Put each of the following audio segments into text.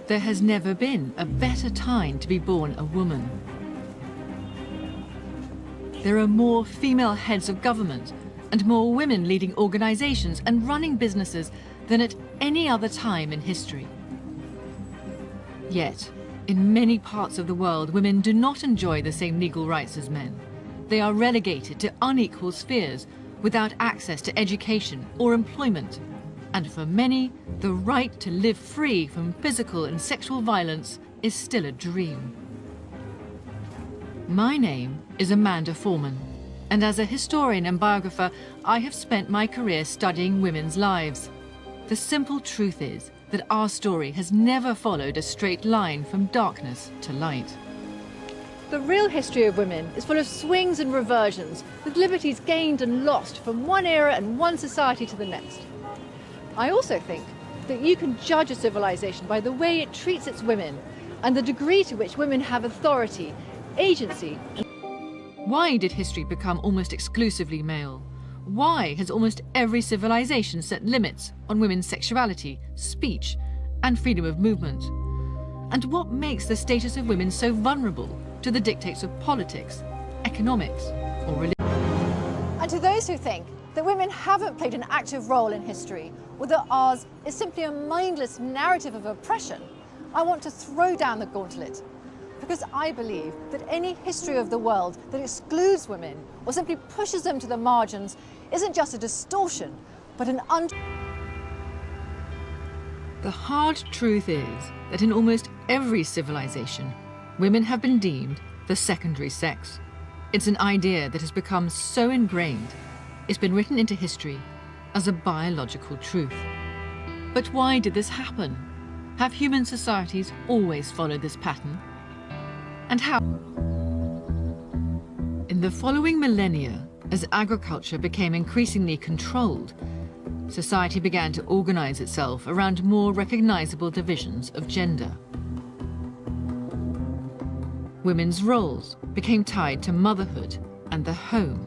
There has never been a better time to be born a woman. There are more female heads of government and more women leading organizations and running businesses than at any other time in history. Yet, in many parts of the world, women do not enjoy the same legal rights as men. They are relegated to unequal spheres without access to education or employment. And for many, the right to live free from physical and sexual violence is still a dream. My name is Amanda Foreman, and as a historian and biographer, I have spent my career studying women's lives. The simple truth is that our story has never followed a straight line from darkness to light. The real history of women is full of swings and reversions, with liberties gained and lost from one era and one society to the next. I also think that you can judge a civilization by the way it treats its women and the degree to which women have authority, agency. Why did history become almost exclusively male? Why has almost every civilization set limits on women's sexuality, speech, and freedom of movement? And what makes the status of women so vulnerable to the dictates of politics, economics, or religion? And to those who think that women haven't played an active role in history, or that ours is simply a mindless narrative of oppression, I want to throw down the gauntlet. Because I believe that any history of the world that excludes women or simply pushes them to the margins isn't just a distortion, but an The hard truth is that in almost every civilization, women have been deemed the secondary sex. It's an idea that has become so ingrained, it's been written into history as a biological truth. But why did this happen? Have human societies always followed this pattern? And how? In the following millennia, as agriculture became increasingly controlled, society began to organize itself around more recognizable divisions of gender. Women's roles became tied to motherhood and the home.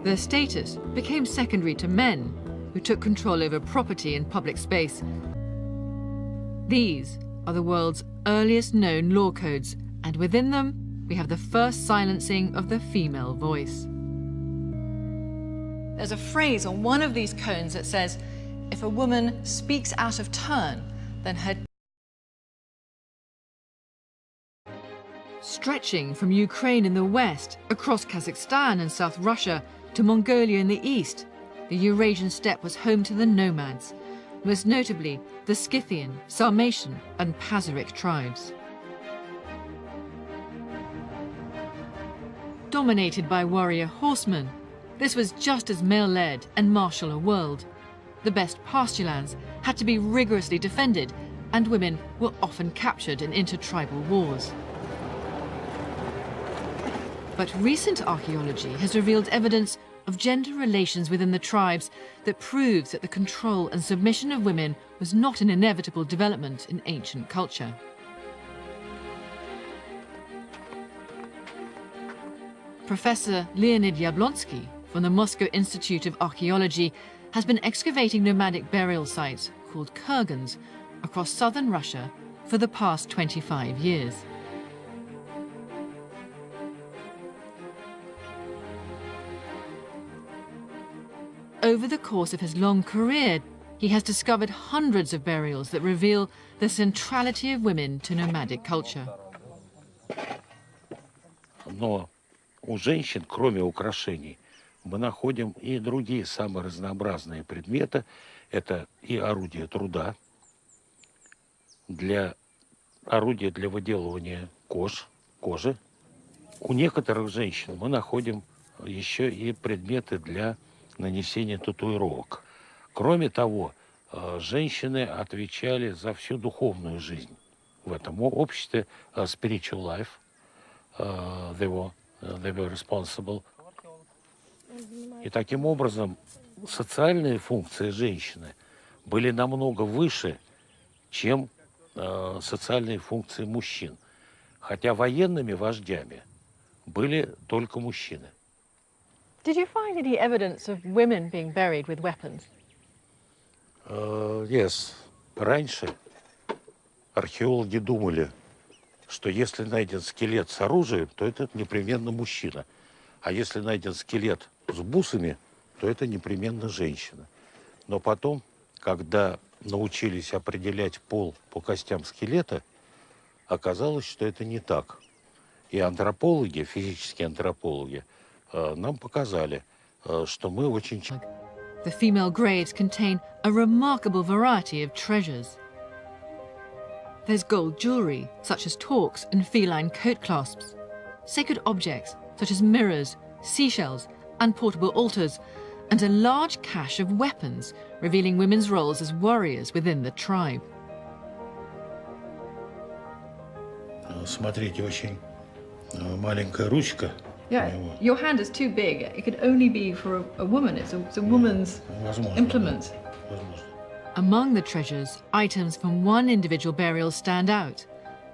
Their status became secondary to men, who took control over property and public space. These are the world's earliest known law codes, and within them, we have the first silencing of the female voice. There's a phrase on one of these cones that says, if a woman speaks out of turn, then her... Stretching from Ukraine in the west, across Kazakhstan and South Russia, to Mongolia in the east, the Eurasian steppe was home to the nomads, most notably the Scythian, Sarmatian and Pazyryk tribes. Dominated by warrior horsemen, this was just as male-led and martial a world. The best pasture lands had to be rigorously defended, and women were often captured in intertribal wars. But recent archaeology has revealed evidence of gender relations within the tribes that proves that the control and submission of women was not an inevitable development in ancient culture. Professor Leonid Yablonsky from the Moscow Institute of Archaeology has been excavating nomadic burial sites called kurgans across southern Russia for the past 25 years. Over the course of his long career, he has discovered hundreds of burials that reveal the centrality of women to nomadic culture. Но у женщин, кроме украшений, мы находим и другие самые разнообразные предметы. Это и орудия труда, орудия для выделывания кожи. У некоторых женщин мы находим еще и предметы для нанесения татуировок. Кроме того, женщины отвечали за всю духовную жизнь в этом обществе, spiritual life. They were responsible. И таким образом социальные функции женщины были намного выше, чем социальные функции мужчин. Хотя военными вождями были только мужчины. Did you find any evidence of women being buried with weapons? Yes. Раньше Археологи думали, что если найден скелет с оружием, то это непременно мужчина. А если найден скелет с бусами, то это непременно женщина. Но потом, когда научились определять пол по костям скелета, оказалось, что это не так. И антропологи, физические антропологи, нам показали, что мы очень... The female graves contain a remarkable variety of treasures. There's gold jewellery, such as torques and feline coat clasps, sacred objects, such as mirrors, seashells, and portable altars, and a large cache of weapons, revealing women's roles as warriors within the tribe. Смотрите, очень маленькая ручка. Yeah, your hand is too big. It could only be for a woman. It's a woman's implement. Among the treasures, items from one individual burial stand out,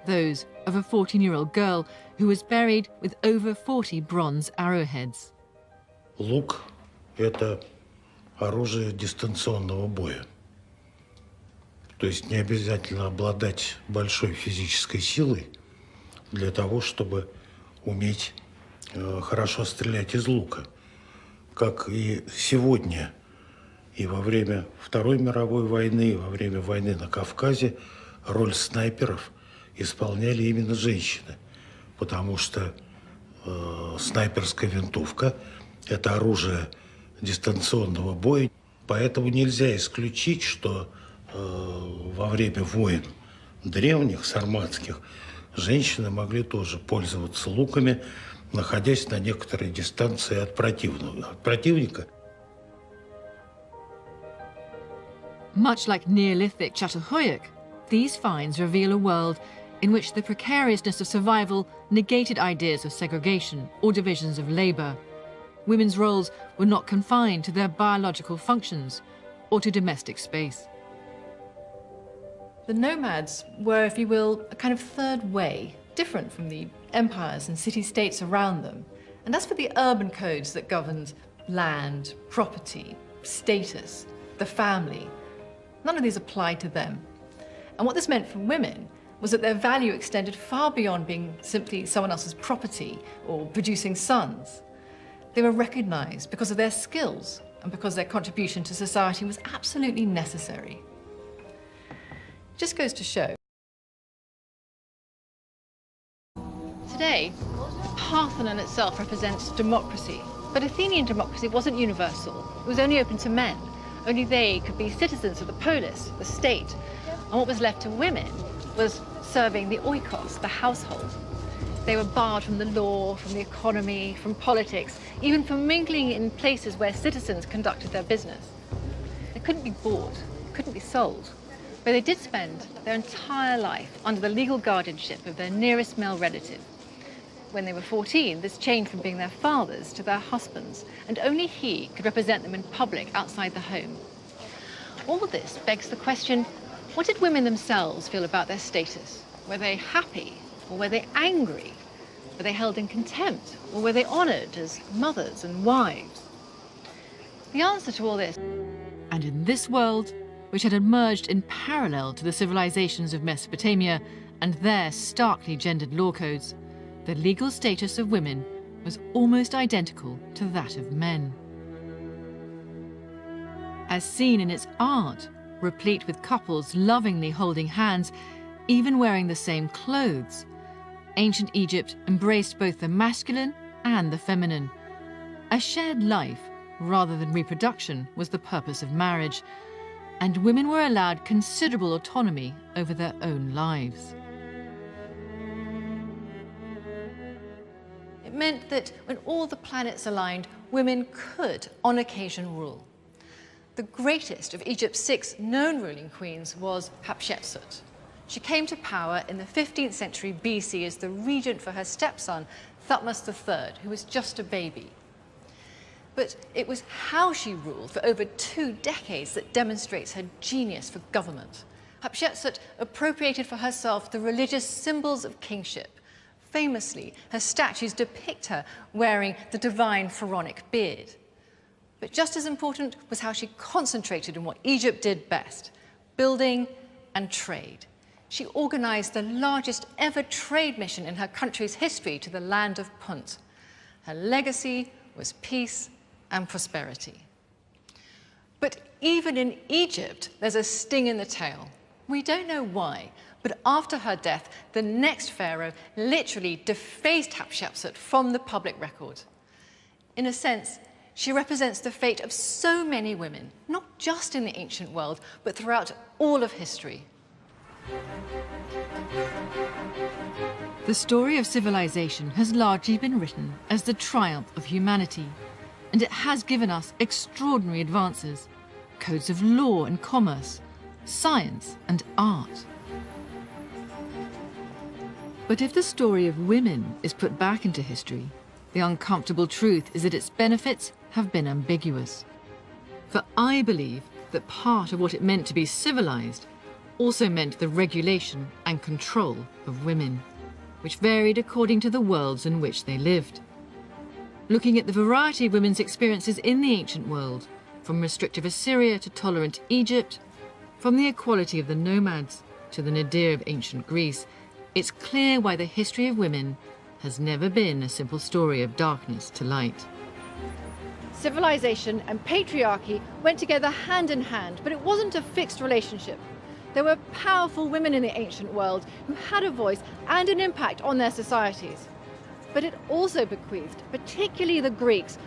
those of a 14-year-old girl who was buried with over 40 bronze arrowheads. Лук – это оружие дистанционного боя. То есть не обязательно обладать большой физической силой для того, чтобы уметь хорошо стрелять из лука. Как и сегодня, и во время Второй мировой войны, и во время войны на Кавказе роль снайперов исполняли именно женщины, потому что снайперская винтовка – это оружие дистанционного боя. Поэтому нельзя исключить, что во время войн древних, сарматских, женщины могли тоже пользоваться луками, находясь на некоторой дистанции от противника. Much like Neolithic Çatalhöyük, these finds reveal a world in which the precariousness of survival negated ideas of segregation or divisions of labour. Women's roles were not confined to their biological functions or to domestic space. The nomads were, if you will, a kind of third way, different from the empires and city-states around them. And as for the urban codes that governed land, property, status, the family, none of these applied to them. And what this meant for women was that their value extended far beyond being simply someone else's property or producing sons. They were recognized because of their skills and because their contribution to society was absolutely necessary. It just goes to show. Today, Parthenon itself represents democracy, but Athenian democracy wasn't universal. It was only open to men. Only they could be citizens of the polis, the state, and what was left to women was serving the oikos, the household. They were barred from the law, from the economy, from politics, even from mingling in places where citizens conducted their business. They couldn't be bought, couldn't be sold, but they did spend their entire life under the legal guardianship of their nearest male relative. When they were 14, this changed from being their fathers to their husbands, and only he could represent them in public outside the home. All of this begs the question, what did women themselves feel about their status? Were they happy, or were they angry? Were they held in contempt, or were they honoured as mothers and wives? The answer to all this... And in this world, which had emerged in parallel to the civilizations of Mesopotamia and their starkly gendered law codes, the legal status of women was almost identical to that of men. As seen in its art, replete with couples lovingly holding hands, even wearing the same clothes, ancient Egypt embraced both the masculine and the feminine. A shared life, rather than reproduction, was the purpose of marriage, and women were allowed considerable autonomy over their own lives. It meant that when all the planets aligned, women could, on occasion, rule. The greatest of Egypt's 6 known ruling queens was Hatshepsut. She came to power in the 15th century BC as the regent for her stepson, Thutmose III, who was just a baby. But it was how she ruled for over 2 decades that demonstrates her genius for government. Hatshepsut appropriated for herself the religious symbols of kingship. Famously, her statues depict her wearing the divine pharaonic beard. But just as important was how she concentrated on what Egypt did best, building and trade. She organised the largest ever trade mission in her country's history to the land of Punt. Her legacy was peace and prosperity. But even in Egypt, there's a sting in the tail. We don't know why, but after her death, the next pharaoh literally defaced Hatshepsut from the public record. In a sense, she represents the fate of so many women, not just in the ancient world, but throughout all of history. The story of civilization has largely been written as the triumph of humanity, and it has given us extraordinary advances, codes of law and commerce, science and art. But if the story of women is put back into history, the uncomfortable truth is that its benefits have been ambiguous. For I believe that part of what it meant to be civilized also meant the regulation and control of women, which varied according to the worlds in which they lived. Looking at the variety of women's experiences in the ancient world, from restrictive Assyria to tolerant Egypt, from the equality of the nomads to the nadir of ancient Greece, it's clear why the history of women has never been a simple story of darkness to light. Civilization and patriarchy went together hand in hand, but it wasn't a fixed relationship. There were powerful women in the ancient world who had a voice and an impact on their societies. But it also bequeathed, particularly the Greeks,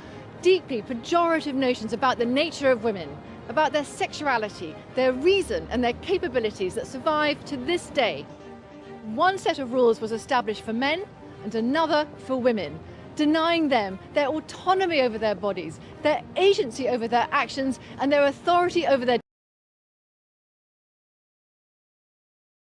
deeply pejorative notions about the nature of women, about their sexuality, their reason and their capabilities that survive to this day. One set of rules was established for men and another for women, denying them their autonomy over their bodies, their agency over their actions, and their authority over their